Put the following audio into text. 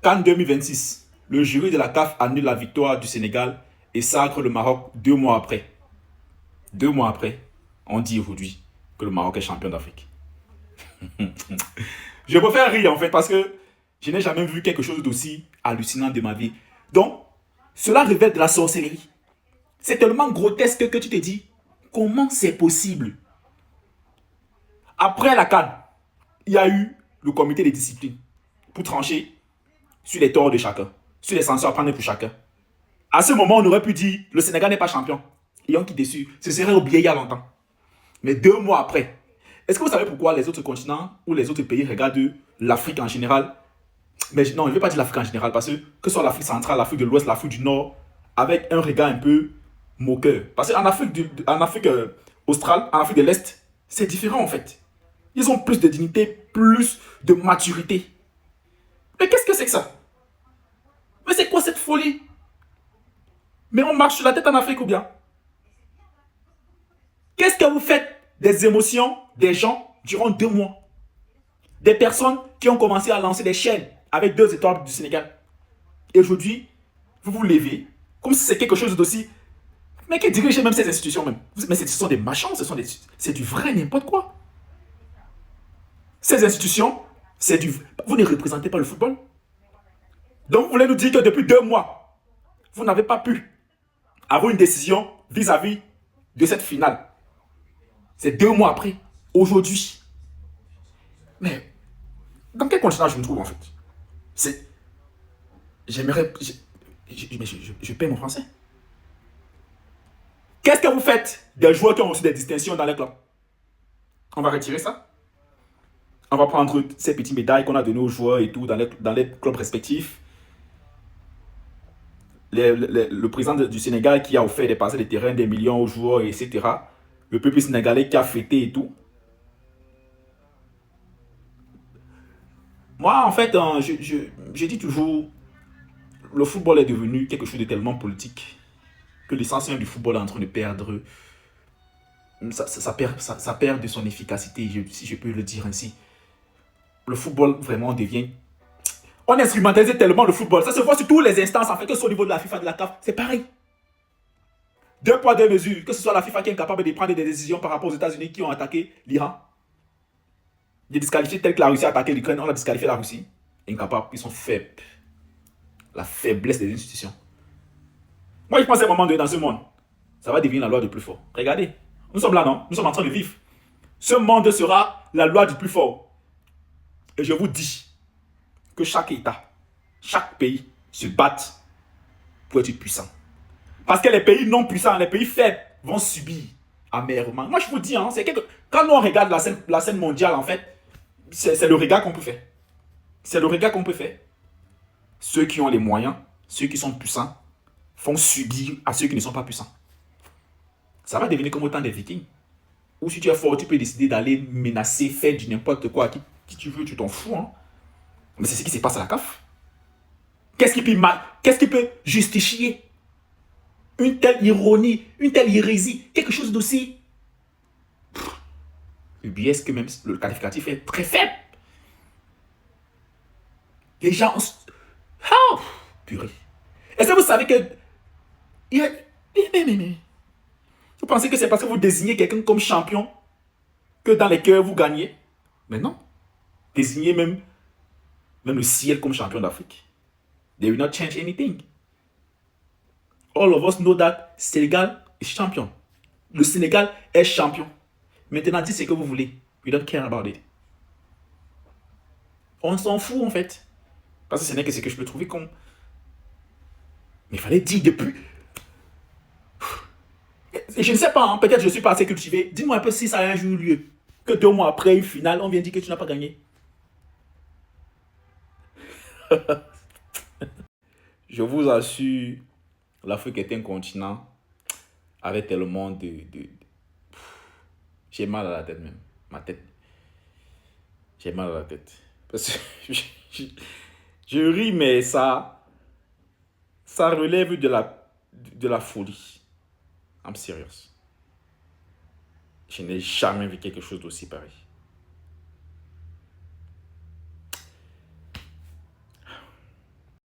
CAN 2026, le jury de la CAF annule la victoire du Sénégal et sacre le Maroc 2 mois après. 2 mois après, on dit aujourd'hui que le Maroc est champion d'Afrique. Je préfère rire en fait parce que je n'ai jamais vu quelque chose d'aussi hallucinant de ma vie. Donc, cela révèle de la sorcellerie. C'est tellement grotesque que tu te dis, comment c'est possible? Après la CAN, il y a eu le comité de discipline pour trancher sur les torts de chacun, sur les sanctions à prendre pour chacun. À ce moment, on aurait pu dire, le Sénégal n'est pas champion. Et on qui déçu, ce serait oublié il y a longtemps. Mais 2 mois après, est-ce que vous savez pourquoi les autres continents ou les autres pays regardent l'Afrique en général? Mais non, je ne vais pas dire l'Afrique en général, parce que ce soit l'Afrique centrale, l'Afrique de l'Ouest, l'Afrique du Nord, avec un regard un peu moqueur. Parce qu'en Afrique australe, en Afrique de l'Est, c'est différent en fait. Ils ont plus de dignité, plus de maturité. Mais qu'est-ce que c'est que ça? Mais c'est quoi cette folie? Mais on marche sur la tête en Afrique ou bien? Qu'est-ce que vous faites des émotions des gens durant 2 mois? Des personnes qui ont commencé à lancer des chaînes avec 2 étoiles du Sénégal. Et aujourd'hui, vous vous levez comme si c'est quelque chose d'aussi... Mais qui dirige même ces institutions même? Mais ce sont des machins, c'est du vrai n'importe quoi. Ces institutions, c'est du... Vous ne représentez pas le football. Donc vous voulez nous dire que depuis 2 mois, vous n'avez pas pu avoir une décision vis-à-vis de cette finale. C'est 2 mois après, aujourd'hui. Mais dans quel continent je me trouve en fait? C'est... J'aimerais... Je perds mon français. Qu'est-ce que vous faites des joueurs qui ont reçu des distinctions dans les clubs? On va retirer ça. On va prendre ces petites médailles qu'on a données aux joueurs et tout dans les clubs respectifs. Le président du Sénégal qui a offert des parcelles de terrain, des millions aux joueurs, etc. Le peuple sénégalais qui a fêté et tout. Moi, en fait, je dis toujours, le football est devenu quelque chose de tellement politique que l'essentiel du football est en train de perdre. Ça perd de son efficacité, si je peux le dire ainsi. Le football vraiment devient... On instrumentalise tellement le football. Ça se voit sur toutes les instances, en fait, que ce soit au niveau de la FIFA, de la CAF, c'est pareil. 2 poids, 2 mesures. Que ce soit la FIFA qui est incapable de prendre des décisions par rapport aux États-Unis qui ont attaqué l'Iran. De disqualifier tel que la Russie a attaqué l'Ukraine, on a disqualifié la Russie. Incapables, ils sont faibles. La faiblesse des institutions. Moi, je pense à un moment donné dans ce monde, ça va devenir la loi du plus fort. Regardez, nous sommes là, non? Nous sommes en train de vivre. Ce monde sera la loi du plus fort. Et je vous dis que chaque État, chaque pays se batte pour être puissant. Parce que les pays non puissants, les pays faibles vont subir amèrement. Moi, je vous dis, hein, quand on regarde la scène mondiale, en fait, c'est le regard qu'on peut faire. C'est le regard qu'on peut faire. Ceux qui ont les moyens, ceux qui sont puissants, font subir à ceux qui ne sont pas puissants. Ça va devenir comme au temps des Vikings. Ou si tu es fort, tu peux décider d'aller menacer, faire du n'importe quoi. Qui tu veux, tu t'en fous. Hein. Mais c'est ce qui se passe à la CAF. Qu'est-ce qui peut justifier une telle ironie, une telle hérésie, quelque chose d'aussi ubiesque que même le qualificatif est très faible. Les gens... Oh, purée. Est-ce que vous savez que... Vous pensez que c'est parce que vous désignez quelqu'un comme champion que dans les cœurs vous gagnez? Mais non. Désignez même le ciel comme champion d'Afrique. They will not change anything. All of us know that Sénégal est champion. Le Sénégal est champion. Maintenant, dites ce que vous voulez. We don't care about it. On s'en fout en fait. Parce que ce n'est que ce que je peux trouver con. Mais il fallait dire depuis. Et je ne sais pas, hein, peut-être je ne suis pas assez cultivé. Dis-moi un peu si ça a un jour eu lieu. Que 2 mois après une finale, on vient dire que tu n'as pas gagné. Je vous assure, l'Afrique est un continent avec tellement de... J'ai mal à la tête même. Ma tête. J'ai mal à la tête. Parce que je ris, mais ça relève de la folie. I'm serious. Je n'ai jamais vu quelque chose d'aussi pareil.